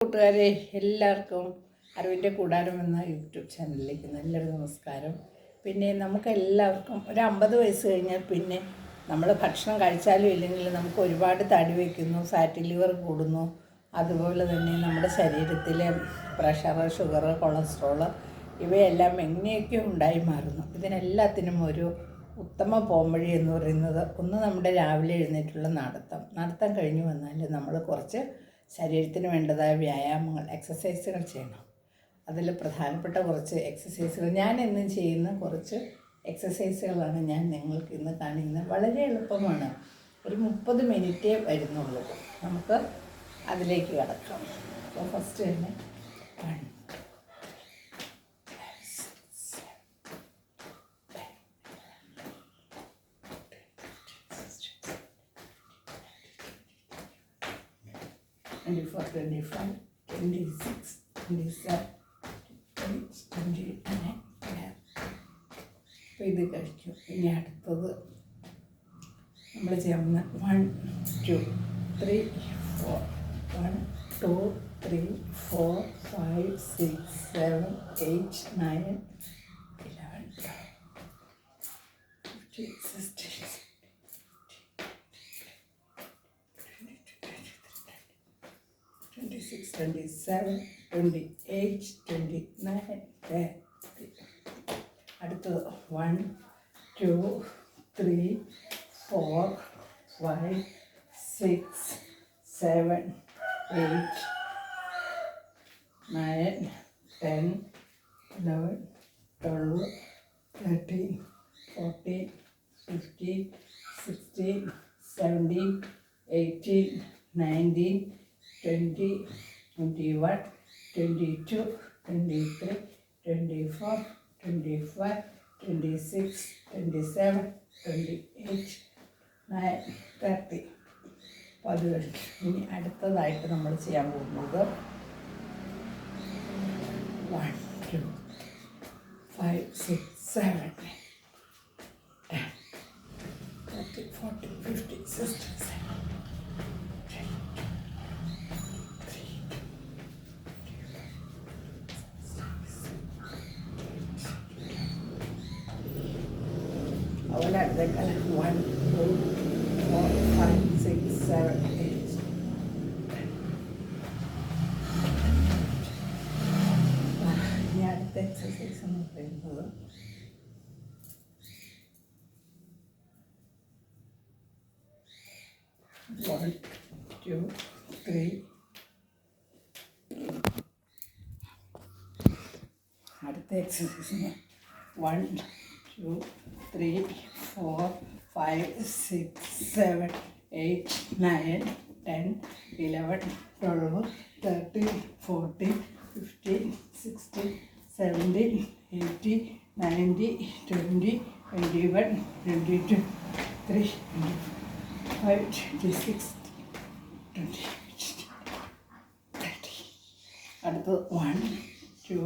കൂട്ടുകാരെ എല്ലാവർക്കും അറിവിൻ്റെ കൂടാരം എന്ന യൂട്യൂബ് ചാനലിലേക്ക് നല്ലൊരു നമസ്കാരം. പിന്നെ നമുക്കെല്ലാവർക്കും ഒരു 50 വയസ്സ് കഴിഞ്ഞാൽ പിന്നെ നമ്മൾ ഭക്ഷണം കഴിച്ചാലും ഇല്ലെങ്കിലും നമുക്ക് ഒരുപാട് തടി വയ്ക്കുന്നു, ഫാറ്റി ലിവർ കൂടുന്നു. അതുപോലെ തന്നെ നമ്മുടെ ശരീരത്തിലെ പ്രഷർ, ഷുഗർ, കൊളസ്ട്രോൾ ഇവയെല്ലാം എങ്ങനെയൊക്കെ ഉണ്ടായി മാറുന്നു. ഇതിനെല്ലാത്തിനും ഒരു ഉത്തമ പോംവഴി എന്ന് പറയുന്നത് ഒന്ന് നമ്മുടെ രാവിലെ എഴുന്നേറ്റുള്ള നടത്തം കഴിഞ്ഞ് വന്നാൽ നമ്മൾ കുറച്ച് ശരീരത്തിന് വേണ്ടതായ വ്യായാമങ്ങൾ, എക്സസൈസുകൾ ചെയ്യണം. അതിൽ പ്രധാനപ്പെട്ട കുറച്ച് എക്സസൈസുകൾ ഞാൻ എന്നും ചെയ്യുന്ന കുറച്ച് എക്സസൈസുകളാണ് ഞാൻ നിങ്ങൾക്ക് ഇന്ന് കാണിക്കുന്നത്. വളരെ എളുപ്പമാണ്, ഒരു 30 മിനിറ്റേ വരുന്നുള്ളൂ. നമുക്ക് അതിലേക്ക് കടക്കാം. അപ്പോൾ ഫസ്റ്റ് തന്നെ 1, 24, 25, 26, 27, 29. അപ്പോൾ ഇത് കഴിച്ചു. ഇനി അടുത്തത് നമ്മൾ ചെയ്യുന്ന 1, 2, 3, 4, 1, 2, 3, 4, 5, 6, 7, 8, 9, 11, 12, 15, 16, 26, 27, 28, 29, 30. അടുത്തത് 1, 2, 3, 4, 5, 6, 7, 8, 9, 10, 11, 12, 13, 14, 15, 16, 17, 18, 19, 20, 21, 22, 23, 24, 25, 26, 27, 28, 9, 30. അപ്പോൾ അത് കഴിഞ്ഞു. ഇനി അടുത്തതായിട്ട് നമ്മൾ ചെയ്യാൻ പോകുന്നത് 1, 2, 5, 6, 7, 10, 30, 40, 50, 60, 70. അതുപോലെ അടുത്തേക്കാൾ 1, 2, 4, 5, 6, 7, 8. ഇനി അടുത്ത എക്സസൈസ് എന്ന് പറയുന്നത് 1, 2, 3. അടുത്ത എക്സസൈസിന് 1, 2, 3, 4, 5, 6, 7, 8, 9, 10, 11, 12, 13, 14, 15, 16, 17, 18, 19, 20, 21, 22, 23, 25, 26, 28, 30. അടുത്തത് 1, 2,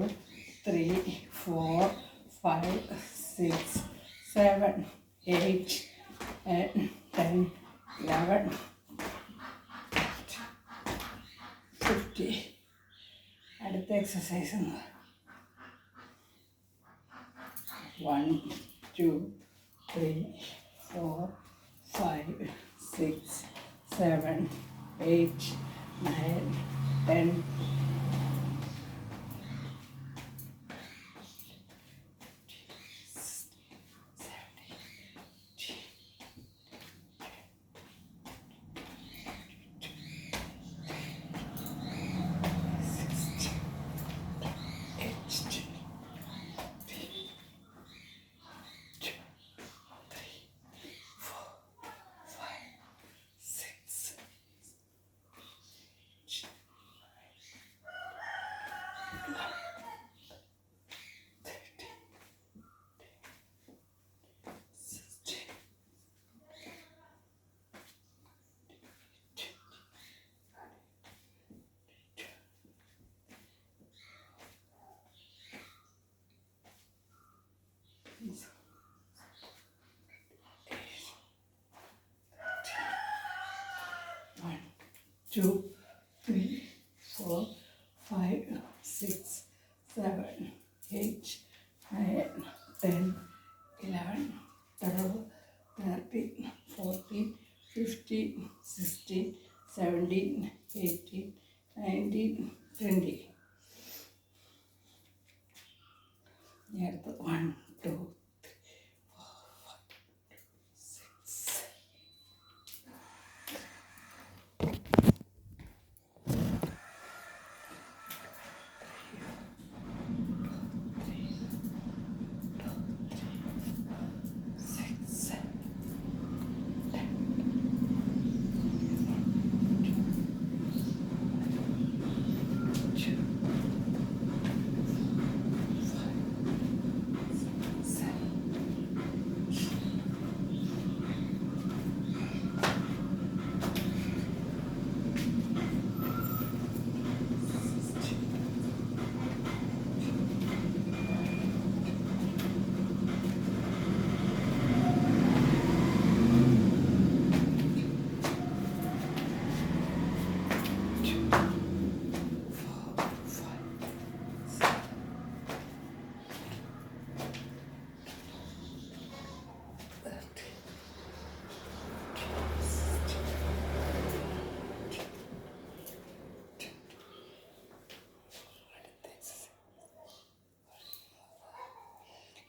3, 4, 5, 6, 7, 8, 9, 10, 11, 50. അടുത്ത എക്സസൈസ് 1, 2, 3, 4, 5, 6, 7, 8, 9, 10. One, 2, 3, 4, 5, 6, 7, 8, 9, 10, 11, 12, 13, 14, 15, 16, 17, 18, 19, 20. നേരത്തെ 1, 2, 6.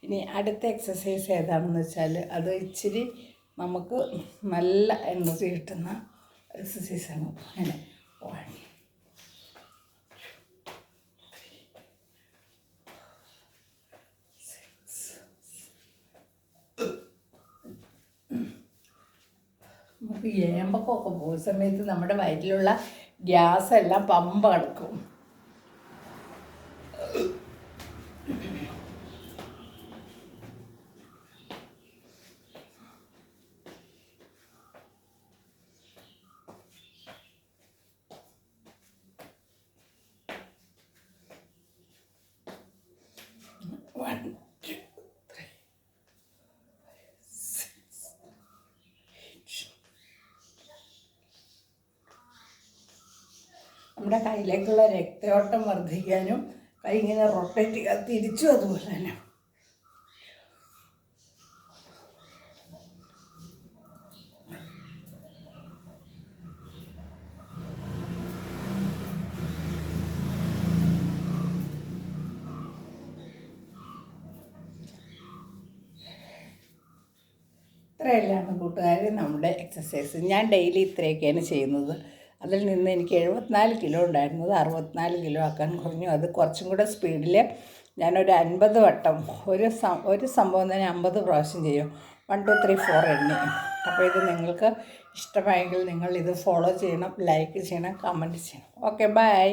ഇനി അടുത്ത എക്സസൈസ് ഏതാണെന്ന് വെച്ചാൽ അത് ഇച്ചിരി നമുക്ക് നല്ല എനർജി കിട്ടുന്ന എക്സസൈസാണ്. അങ്ങനെ 1, 6. നമുക്ക് ഏമ്പൊക്കെ പോകുന്ന സമയത്ത് നമ്മുടെ വയറ്റിലുള്ള ഗ്യാസ് എല്ലാം പമ്പ കിടക്കും. നമ്മുടെ കയ്യിലേക്കുള്ള രക്തയോട്ടം വർദ്ധിക്കാനും കൈ ഇങ്ങനെ റൊട്ടേറ്റ് ചെയ്യാൻ തിരിച്ചും അതുപോലെ തന്നെ. ഇത്രയെല്ലാം കൂട്ടുകാർ നമ്മുടെ എക്സസൈസ്. ഞാൻ ഡെയിലി ഇത്രയൊക്കെയാണ് ചെയ്യുന്നത്. അതിൽ നിന്ന് എനിക്ക് 74 കിലോ ഉണ്ടായിരുന്നത് 64 കിലോ ആക്കാൻ കുറഞ്ഞു. അത് കുറച്ചും കൂടെ സ്പീഡിൽ ഞാനൊരു 50 വട്ടം ഒരു സംഭവം തന്നെ 50 പ്രാവശ്യം ചെയ്യും. 1, 2, 3, 4 എണ്ണി. അപ്പോൾ ഇത് നിങ്ങൾക്ക് ഇഷ്ടമായെങ്കിൽ നിങ്ങൾ ഇത് ഫോളോ ചെയ്യണം, ലൈക്ക് ചെയ്യണം, കമൻറ്റ് ചെയ്യണം. Okay, by.